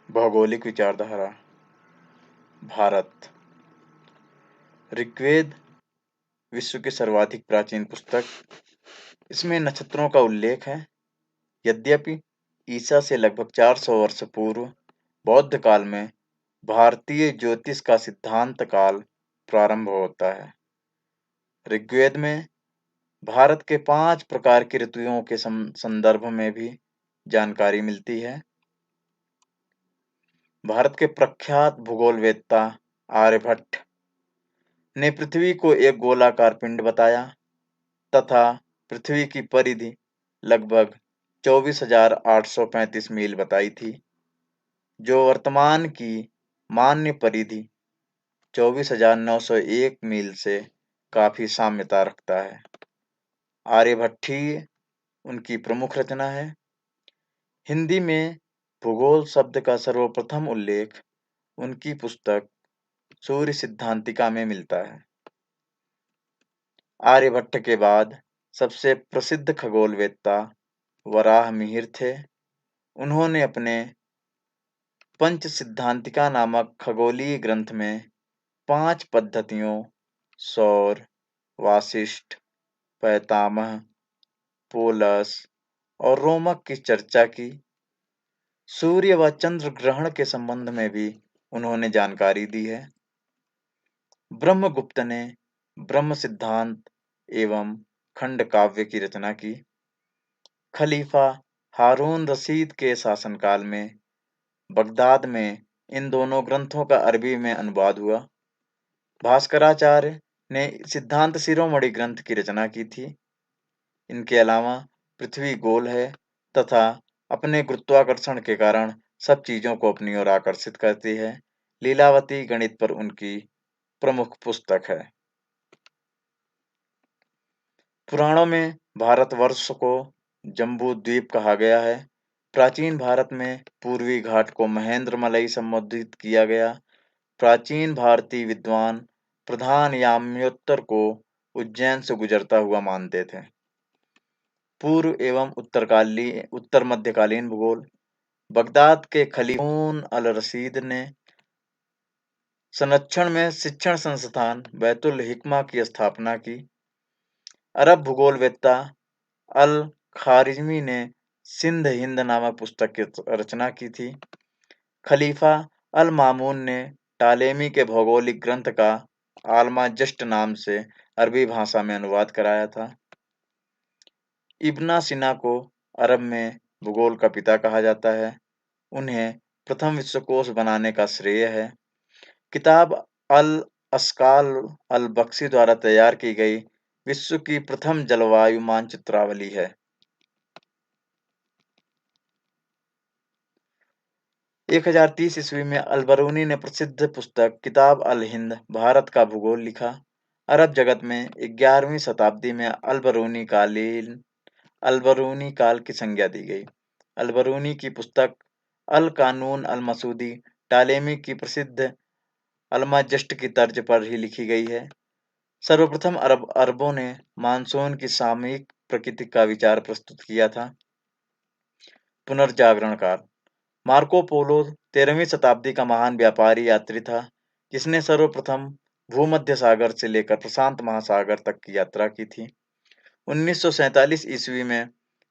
भौगोलिक विचारधारा। भारत। ऋग्वेद विश्व की सर्वाधिक प्राचीन पुस्तक। इसमें नक्षत्रों का उल्लेख है। यद्यपि ईसा से लगभग 400 वर्ष पूर्व बौद्ध काल में भारतीय ज्योतिष का सिद्धांत काल प्रारंभ होता है। ऋग्वेद में भारत के 5 प्रकार की ऋतुओं के संदर्भ में भी जानकारी मिलती है। भारत के प्रख्यात भूगोलवेत्ता आर्यभट्ट ने पृथ्वी को एक गोलाकार पिंड बताया तथा पृथ्वी की परिधि लगभग 24,835 मील बताई थी, जो वर्तमान की मान्य परिधि 24,901 मील से काफी साम्यता रखता है। आर्यभट्टीय उनकी प्रमुख रचना है। हिंदी में भूगोल शब्द का सर्वप्रथम उल्लेख उनकी पुस्तक सूर्य सिद्धांतिका में मिलता है। आर्यभट्ट के बाद सबसे प्रसिद्ध खगोलवेत्ता वराहमिहिर थे। उन्होंने अपने पंच सिद्धांतिका नामक खगोलीय ग्रंथ में 5 पद्धतियों सौर, वाशिष्ठ, पैतामह, पोलस और रोमक की चर्चा की। सूर्य व चंद्र ग्रहण के संबंध में भी उन्होंने जानकारी दी है। ब्रह्मगुप्त ने ब्रह्म सिद्धांत एवं खंड काव्य की रचना की। खलीफा हारून रशीद के शासनकाल में बगदाद में इन दोनों ग्रंथों का अरबी में अनुवाद हुआ। भास्कराचार्य ने सिद्धांत शिरोमणि ग्रंथ की रचना की थी। इनके अलावा पृथ्वी गोल है तथा अपने गुरुत्वाकर्षण के कारण सब चीजों को अपनी ओर आकर्षित करती है। लीलावती गणित पर उनकी प्रमुख पुस्तक है। पुराणों में भारतवर्ष को जम्बू द्वीप कहा गया है। प्राचीन भारत में पूर्वी घाट को महेंद्रमलई संबोधित किया गया। प्राचीन भारतीय विद्वान प्रधान याम्योत्तर को उज्जैन से गुजरता हुआ मानते थे। पूर्व एवं उत्तर मध्यकालीन भूगोल। बगदाद के खलीफा अल रशीद ने संरक्षण में शिक्षण संस्थान बैतुल हिकमा की स्थापना की। अरब भूगोलवेत्ता अल खारिजमी ने सिंध हिंद नामक पुस्तक की रचना की थी। खलीफा अल मामून ने टालेमी के भौगोलिक ग्रंथ का आलमाजस्ट नाम से अरबी भाषा में अनुवाद कराया था। इब्न सीना को अरब में भूगोल का पिता कहा जाता है। उन्हें प्रथम विश्वकोश बनाने का श्रेय है। किताब अल अस्काल अल बख्शी द्वारा तैयार की गई विश्व की प्रथम जलवायु मानचित्रावली है। 1030 ईस्वी में अल-बरूनी ने प्रसिद्ध पुस्तक किताब अल-हिंद भारत का भूगोल लिखा। अरब जगत में 11वीं शताब्दी में अल-बरूनी काल की संज्ञा दी गई। अल-बरूनी की पुस्तक अल-कानून अल-मसूदी टालेमी की प्रसिद्ध अल्माजस्ट की तर्ज पर ही लिखी गई है। सर्वप्रथम अरबों ने मानसून की सामयिक प्रकृति का विचार प्रस्तुत किया था। पुनर्जागरण काल। मार्को पोलो 13वीं शताब्दी का महान व्यापारी यात्री था, जिसने सर्वप्रथम भूमध्य सागर से लेकर प्रशांत महासागर तक की यात्रा की थी। 1947 ईस्वी में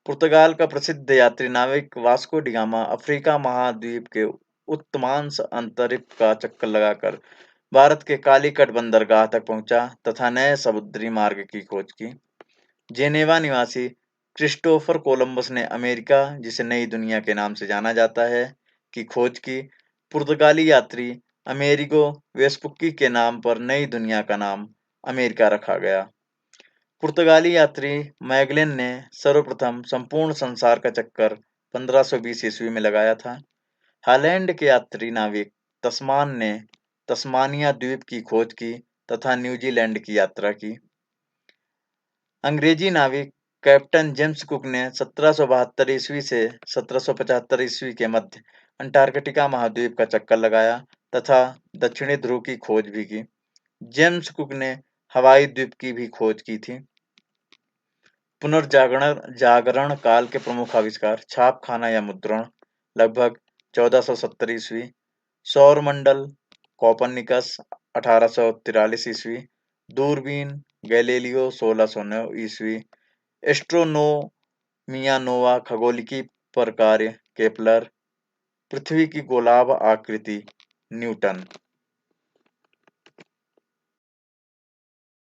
पुर्तगाल का प्रसिद्ध यात्री नाविक वास्को डी गामा अफ्रीका महाद्वीप के उत्तमांश अंतरिक्ष का चक्कर लगाकर भारत के कालीकट बंदरगाह तक पहुंचा तथा नए समुद्री मार्ग की खोज की। जेनेवा निवासी क्रिस्टोफर कोलंबस ने अमेरिका, जिसे नई दुनिया के नाम से जाना जाता है, की खोज की। पुर्तगाली यात्री अमेरिगो वेस्पुक्की के नाम पर नई दुनिया का नाम अमेरिका रखा गया। पुर्तगाली यात्री मैगलेन ने सर्वप्रथम संपूर्ण संसार का चक्कर 1520 ईस्वी में लगाया था। हॉलैंड के यात्री नाविक तस्मान ने तस्मानिया द्वीप की खोज की तथा न्यूजीलैंड की यात्रा की। अंग्रेजी नाविक कैप्टन जेम्स कुक ने 1772 ईस्वी से 1775 ईस्वी के मध्य अंटार्कटिका महाद्वीप का चक्कर लगाया तथा दक्षिणी ध्रुव की खोज भी की। जेम्स कुक ने हवाई द्वीप की भी खोज की थी। पुनर्जागरण काल के प्रमुख आविष्कार। छापखाना या मुद्रण। लगभग 1470 ईस्वी, सौरमंडल कोपरनिकस 1843 ईस्वी, दूरबीन गैलीलियो 1609 ईस्वी, एस्ट्रोनोमिया नोवा खगोलिकी पर कार्य केपलर, पृथ्वी की गोलाभ आकृति न्यूटन।